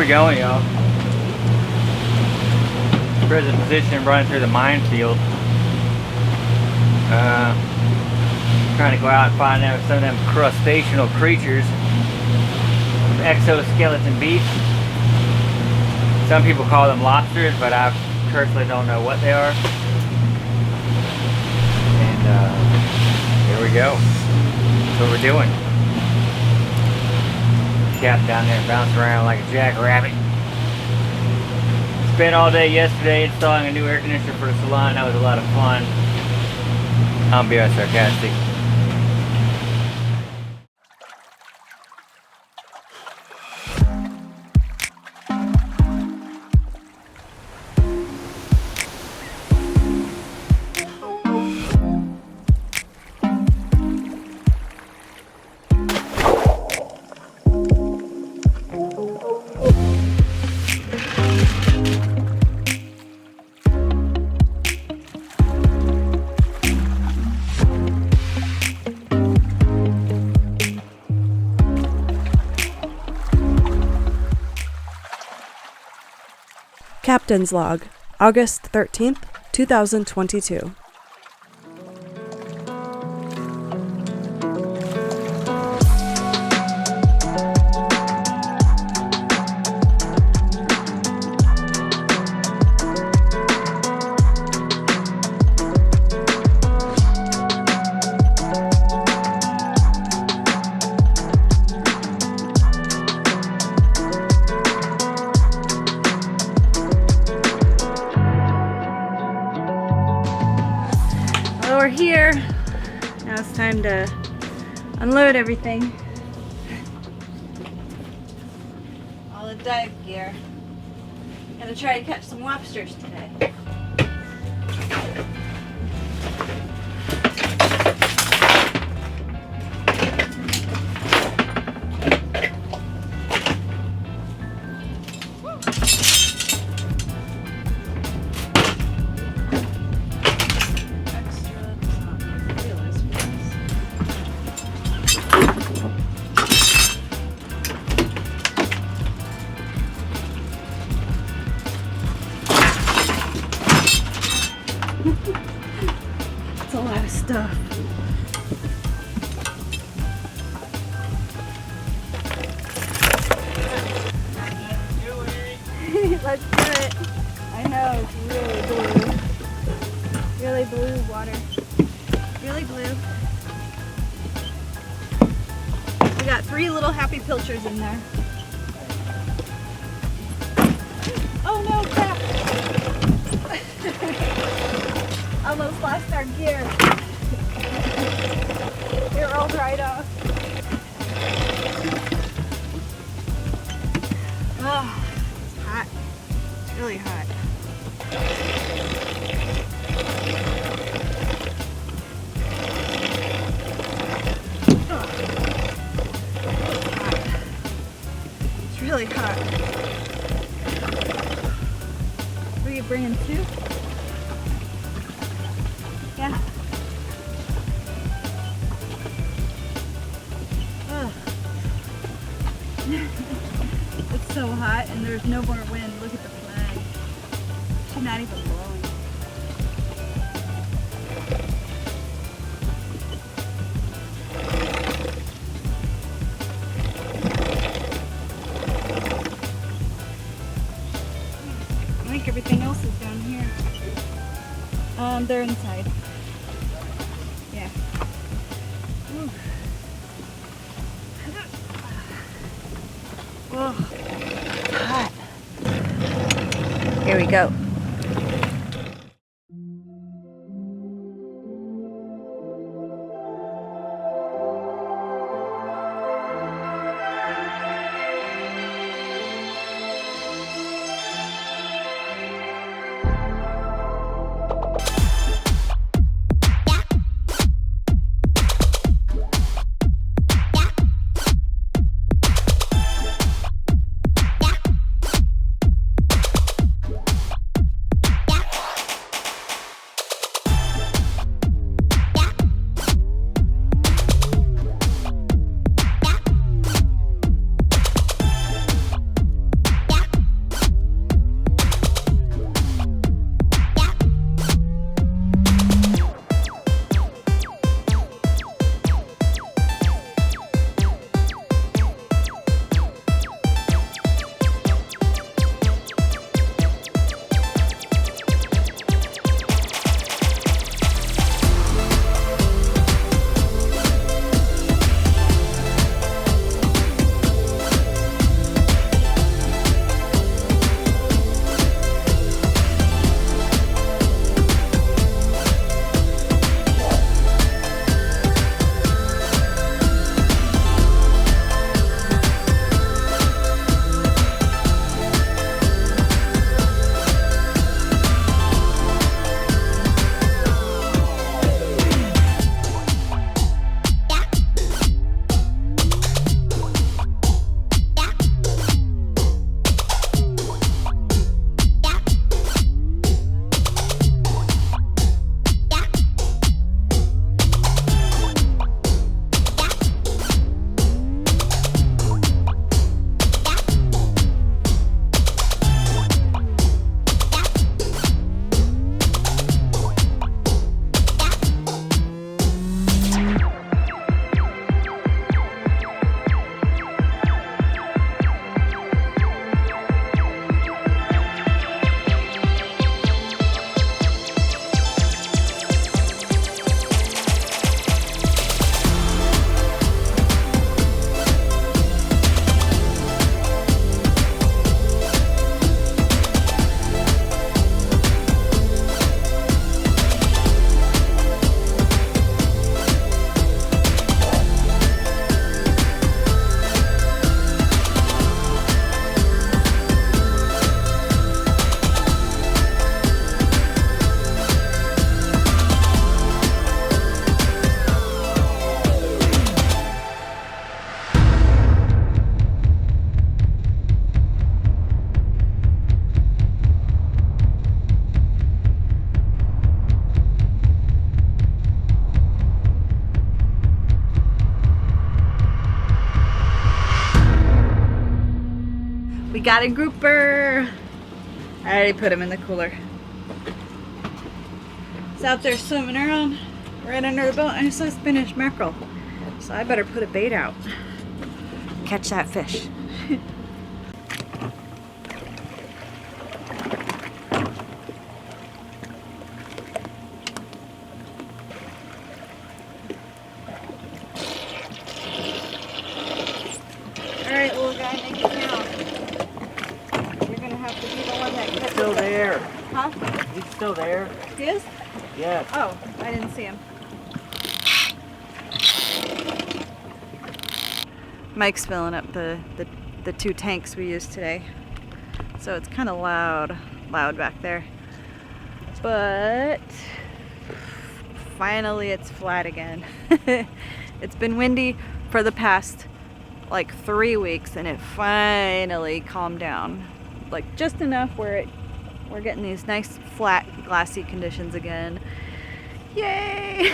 we going, y'all? Present position, running through the minefield. Trying to go out and find out some of them crustacean creatures, exoskeleton beasts. Some people call them lobsters, but I personally don't know what they are. And here we go. That's what we're doing. Cap down there bouncing around like a jackrabbit. Spent all day yesterday installing a new air conditioner for the salon. That was a lot of fun. I'm being sarcastic. Captain's Log, August 13th, 2022. We're here. Now it's time to unload everything. All the dive gear. Gonna try to catch some lobsters today. That's a lot of stuff. Let's do it. I know, it's really blue. Really blue water. Really blue. We got 3 little happy pilchers in there. Oh no, crap! Almost lost our gear. They were all dried off. Oh, it's hot. It's really hot. It's really hot. What are you bringing, 2? Yeah. Oh. It's so hot and there's no more wind. Look at the flag. She's not even blowing. I think everything else is down here. They're inside. Yeah. Ooh. Oh, it's hot. Here we go. got a grouper. I already put him in the cooler. He's out there swimming around right under the boat. I saw Spanish mackerel. So I better put a bait out. Catch that fish. Alright, little guy, make it count. You're gonna have to be the one that catches Still there. Huh? He's still there. He is? Yeah. Oh, I didn't see him. Mike's filling up the 2 tanks we used today. So it's kind of loud back there. But finally it's flat again. It's been windy for the past like 3 weeks and it finally calmed down. Like just enough where we're getting these nice flat glassy conditions again. Yay!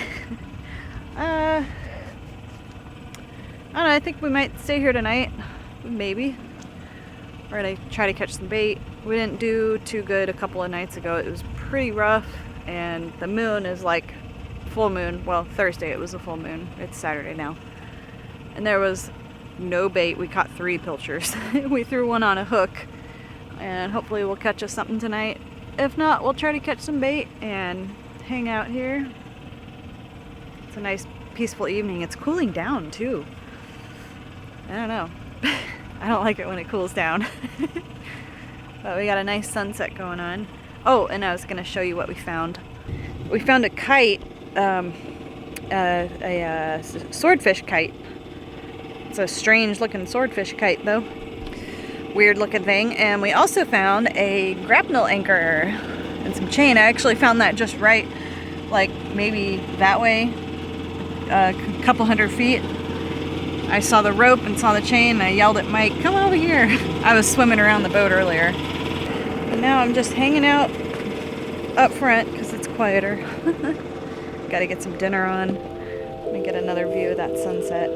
I don't know, I think we might stay here tonight. Maybe. We're gonna try to catch some bait. We didn't do too good a couple of nights ago. It was pretty rough and the moon is like full moon. Well, Thursday it was a full moon. It's Saturday now. And there was no bait. We caught 3 pilchers. We threw one on a hook and hopefully we'll catch us something tonight. If not, we'll try to catch some bait and hang out here. It's a nice peaceful evening. It's cooling down too. I don't know. I don't like it when it cools down. But we got a nice sunset going on. Oh, and I was going to show you what we found. We found a kite, a swordfish kite. It's a strange looking swordfish kite though. Weird looking thing. And we also found a grapnel anchor and some chain. I actually found that just right, like maybe that way, a couple 100 feet. I saw the rope and saw the chain and I yelled at Mike, come over here. I was swimming around the boat earlier. And now I'm just hanging out up front because it's quieter. Gotta get some dinner on. Let me get another view of that sunset.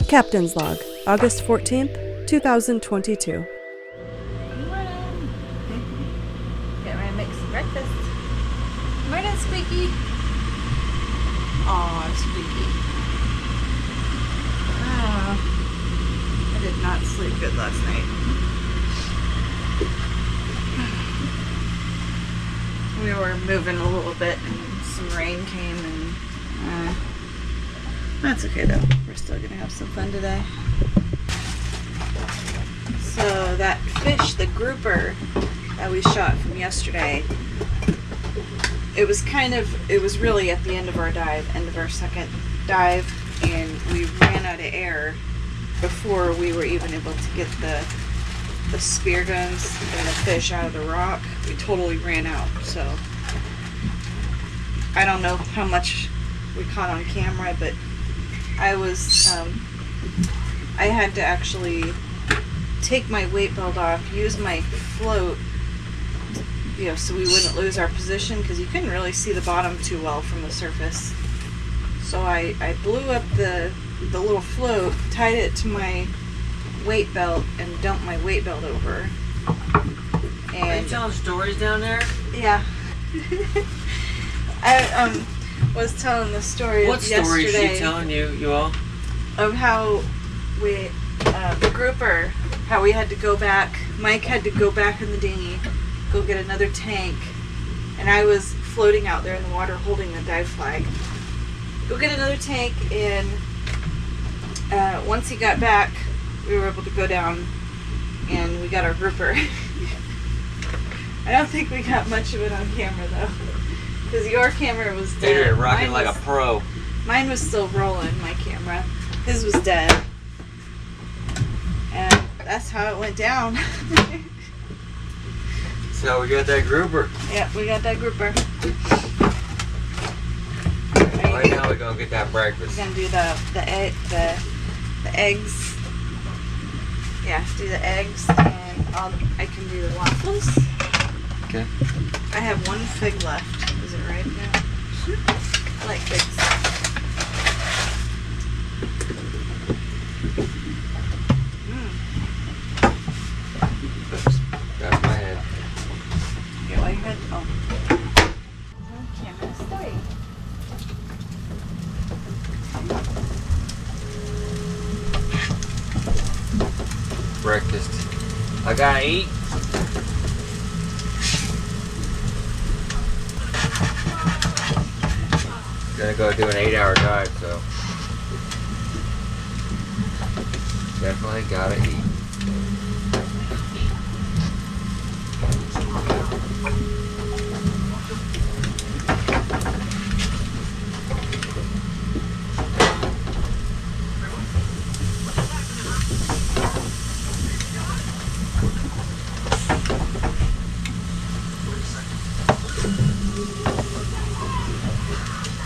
Captain's Log, August 14th, 2022. Good morning. Get ready to make some breakfast. Morning, Squeaky. Aw, Squeaky. I did not sleep good last night. We were moving a little bit and some rain came and that's okay though. We're still gonna have some fun today. So that fish, the grouper that we shot from yesterday, it was really at the end of our dive, end of our second dive, and we ran out of air before we were even able to get the spear guns and the fish out of the rock. We totally ran out, so I don't know how much we caught on camera, but I had to actually take my weight belt off, use my float, so we wouldn't lose our position because you couldn't really see the bottom too well from the surface. So I blew up the little float, tied it to my weight belt, and dumped my weight belt over. And Are you telling stories down there? yeah. I was telling the story What of story is yesterday she telling you all? of how we, the grouper, how we had to go back. Mike had to go back in the dinghy go get another tank, and I was floating out there in the water holding the dive flag. Go get another tank, and once he got back, we were able to go down and we got our grouper. I don't think we got much of it on camera though, because your camera was dead. Adrian rocking like a pro. Mine was still rolling, my camera. His was dead. And that's how it went down. So we got that grouper. Yeah, we got that grouper. Right now we're gonna get that breakfast. We're gonna do the eggs. Yeah, do the eggs, and I can do the waffles. Okay. I have one fig left. Is it right now? I like figs. Oops, that's my head. Okay, well, you got. Oh. Camera stay. Breakfast. I gotta eat. Gonna go do an 8-hour dive, so definitely gotta eat.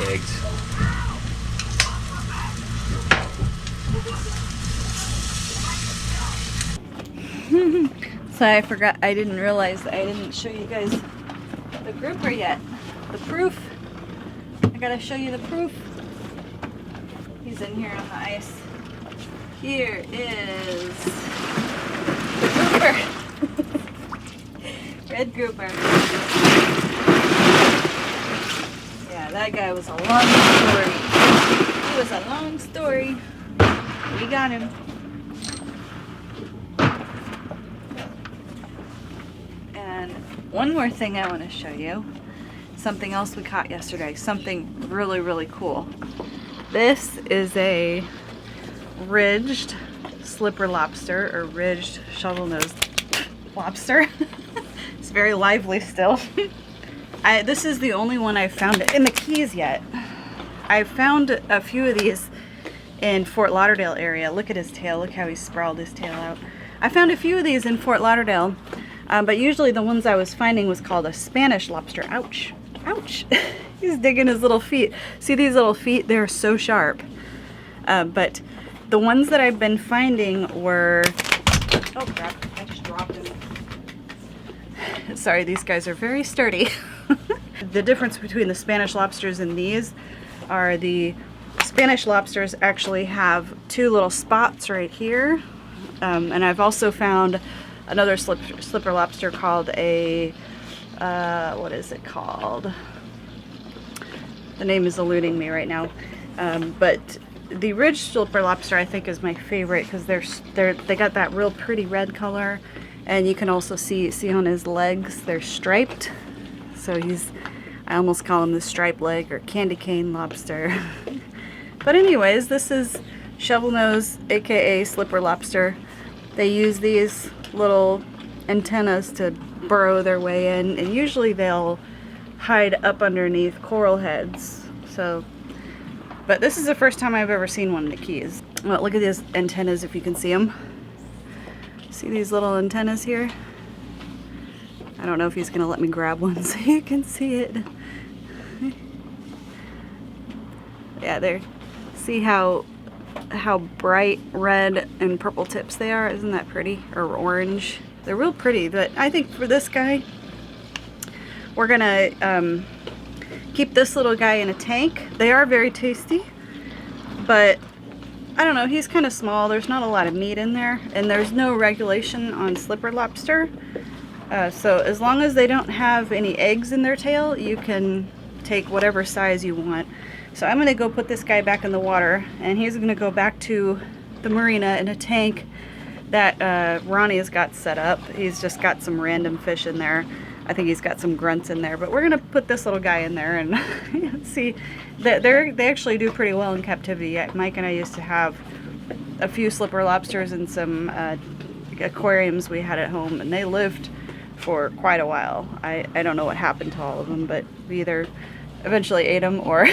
Eggs. So I forgot, I didn't realize that I didn't show you guys the grouper yet. The proof. I gotta show you the proof. He's in here on the ice. Here is the grouper. Red grouper. Yeah, that guy was a long story. He was a long story. We got him. And one more thing I want to show you. Something else we caught yesterday. Something really, really cool. This is a ridged slipper lobster, or ridged shovel-nosed lobster. It's very lively still. This is the only one I've found in the Keys yet. I've found a few of these in Fort Lauderdale area. Look at his tail. Look how he sprawled his tail out. I found a few of these in Fort Lauderdale, but usually the ones I was finding was called a Spanish lobster. Ouch. Ouch. He's digging his little feet. See these little feet? They're so sharp. But the ones that I've been finding were... Oh crap, I just dropped him. Sorry, these guys are very sturdy. The difference between the Spanish lobsters and these are the Spanish lobsters actually have two little spots right here. And I've also found another slipper lobster called a, what is it called? The name is eluding me right now. But the ridged slipper lobster I think is my favorite because they got that real pretty red color, and you can also see on his legs they're striped. So I almost call him the stripe leg or candy cane lobster. But anyways, this is shovel nose, aka slipper lobster. They use these little antennas to burrow their way in, and usually they'll hide up underneath coral heads. So, but this is the first time I've ever seen one in the Keys. Well, look at these antennas if you can see them. See these little antennas here? I don't know if he's gonna let me grab one so you can see it. Yeah, there. See how bright red and purple tips they are? Isn't that pretty? Or orange. They're real pretty, but I think for this guy, we're gonna keep this little guy in a tank. They are very tasty, but I don't know, he's kind of small. There's not a lot of meat in there, and there's no regulation on slipper lobster. So as long as they don't have any eggs in their tail, you can take whatever size you want. So I'm gonna go put this guy back in the water, and he's gonna go back to the marina in a tank that Ronnie has got set up. He's just got some random fish in there. I think he's got some grunts in there, but we're gonna put this little guy in there and see that they actually do pretty well in captivity. Mike and I used to have a few slipper lobsters and some aquariums we had at home, and they lived for quite a while. I don't know what happened to all of them, but we either eventually ate them or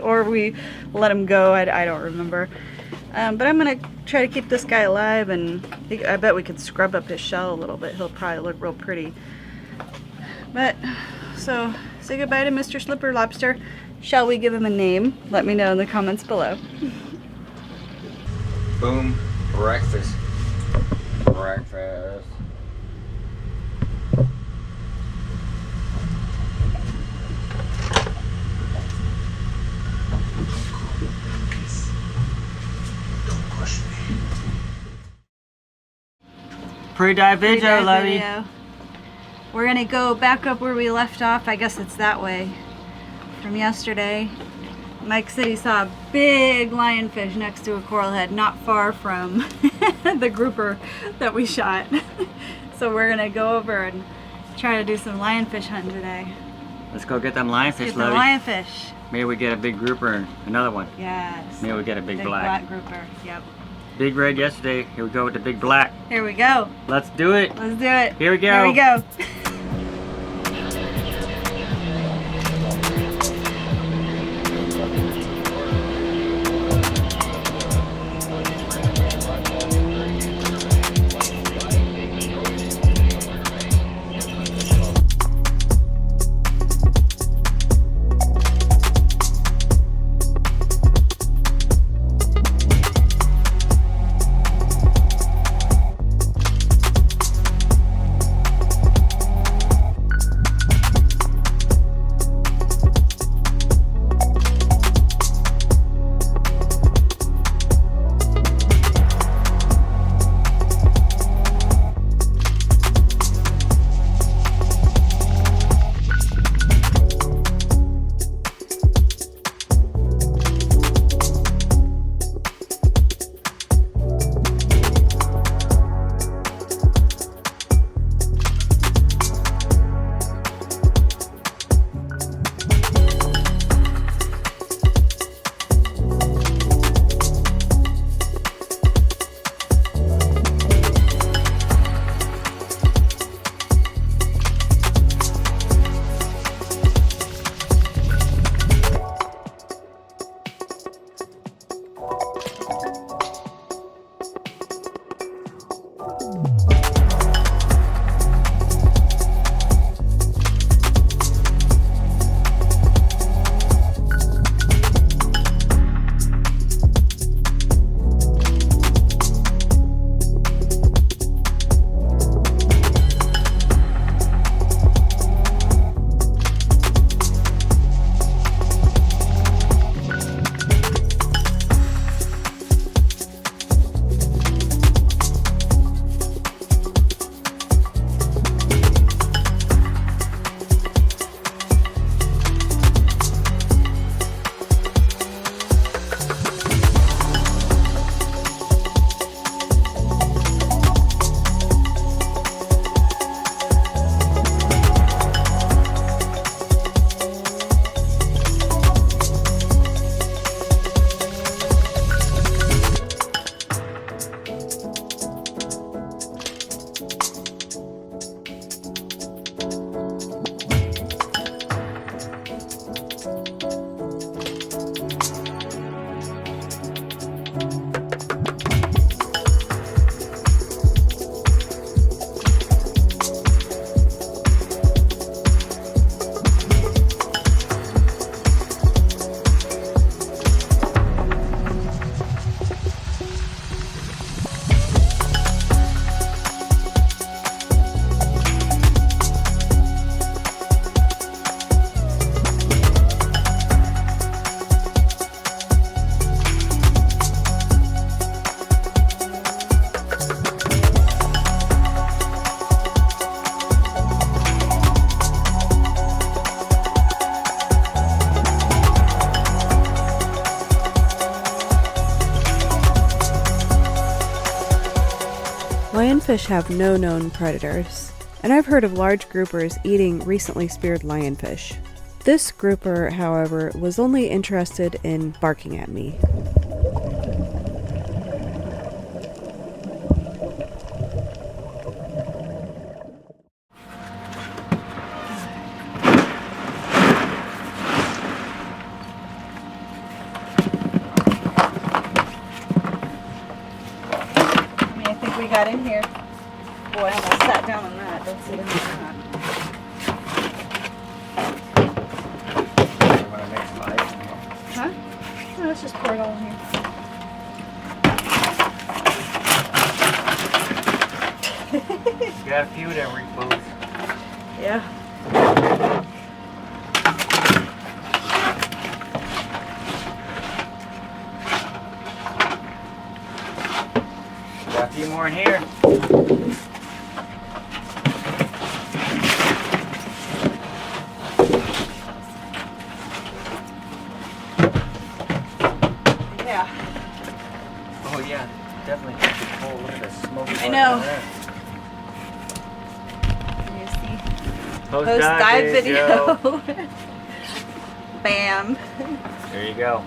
or we let them go. I don't remember. But I'm gonna try to keep this guy alive, and I bet we could scrub up his shell a little bit. He'll probably look real pretty. But, so, say goodbye to Mr. Slipper Lobster. Shall we give him a name? Let me know in the comments below. Boom. Breakfast. Breakfast. Pre-dive video, lovey. We're gonna go back up where we left off. I guess it's that way from yesterday. Mike said he saw a big lionfish next to a coral head, not far from the grouper that we shot. So we're gonna go over and try to do some lionfish hunting today. Let's go get them lionfish, Get the lovey. lionfish. Maybe we get a big grouper and another one. Yes. Maybe we get a big black. grouper. Yep. Big red yesterday. Here we go with the big black. Here we go. Let's do it. Let's do it. Here we go. Here we go. Lionfish have no known predators. and I've heard of large groupers eating recently speared lionfish. This grouper, however, was only interested in barking at me. We got in here. Boy, I almost sat down on that. Don't sit in that. You want to mix spice? Huh? No, let's just pour it all in here. You got a few of them repos. Yeah. Got a few more in here. Yeah. Oh yeah, definitely keep it cold. Look at the smoke. I know. You see? Post Dive video. Bam. There you go.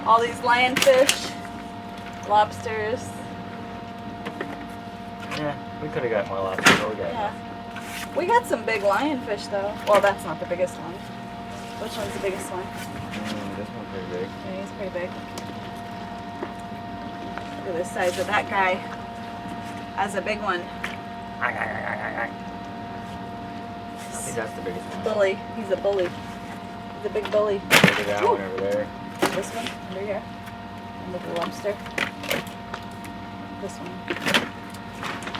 All these lionfish, lobsters. Yeah, we could have got more lobsters, but we got Yeah. We got some big lionfish though. Well, that's not the biggest one. Which one's the biggest one? this one's pretty big. Yeah, he's pretty big. Look at the size of that guy. Has a big one. I think that's the biggest one. Bully. He's a bully. He's a big bully. Look at that one over there. This one under here. And look at the lobster. This one.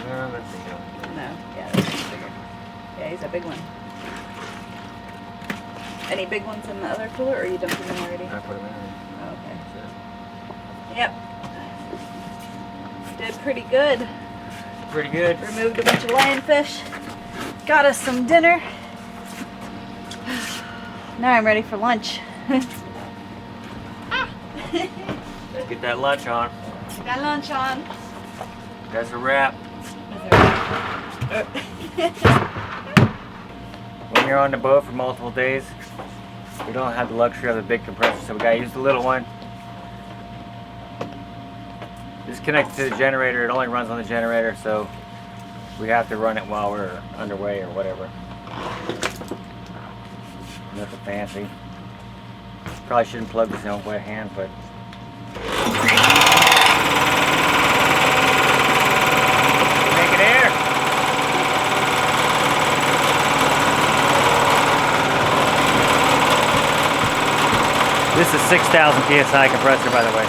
No, that's the one. No. Yeah, this one's bigger. Yeah, he's a big one. Any big ones in the other cooler, or you dumped them in already? I put them in. Oh, okay. Yep. Did pretty good. Pretty good. Removed a bunch of lionfish. Got us some dinner. Now I'm ready for lunch. Let's get that lunch on. Got lunch on. That's a wrap. When you're on the boat for multiple days, we don't have the luxury of the big compressor, so we gotta use the little one. It's connected to the generator. It only runs on the generator, so we have to run it while we're underway or whatever. Nothing fancy. Probably shouldn't plug this in with wet hand, but making air. This is 6,000 psi compressor, by the way.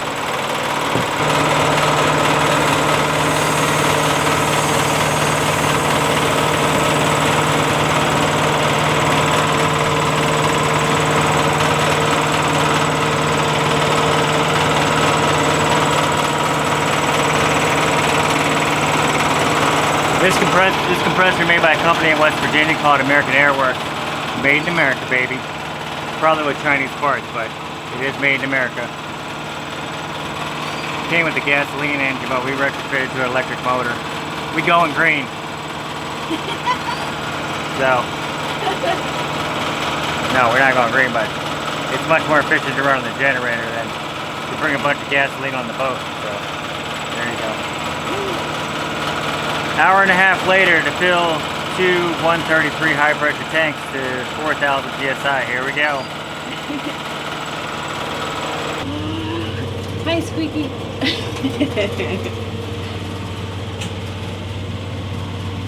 This compressor made by a company in West Virginia called American Airworks. Made in America, baby. Probably with Chinese parts, but it is made in America. Came with the gasoline engine, but we retrofitted to an electric motor. We going green. So, no, we're not going green, but it's much more efficient to run on the generator than to bring a bunch of gasoline on the boat. So, there you go. Hour and a half later to fill two 133 high pressure tanks to 4,000 psi. Here we go. Hi, Squeaky.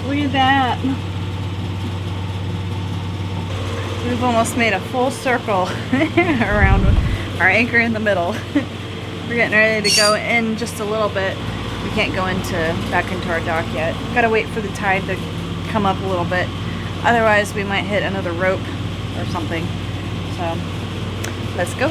Look at that. We've almost made a full circle around our anchor in the middle. We're getting ready to go in just a little bit. We can't go back into our dock yet. Gotta wait for the tide to come up a little bit. Otherwise, we might hit another rope or something. So, let's go.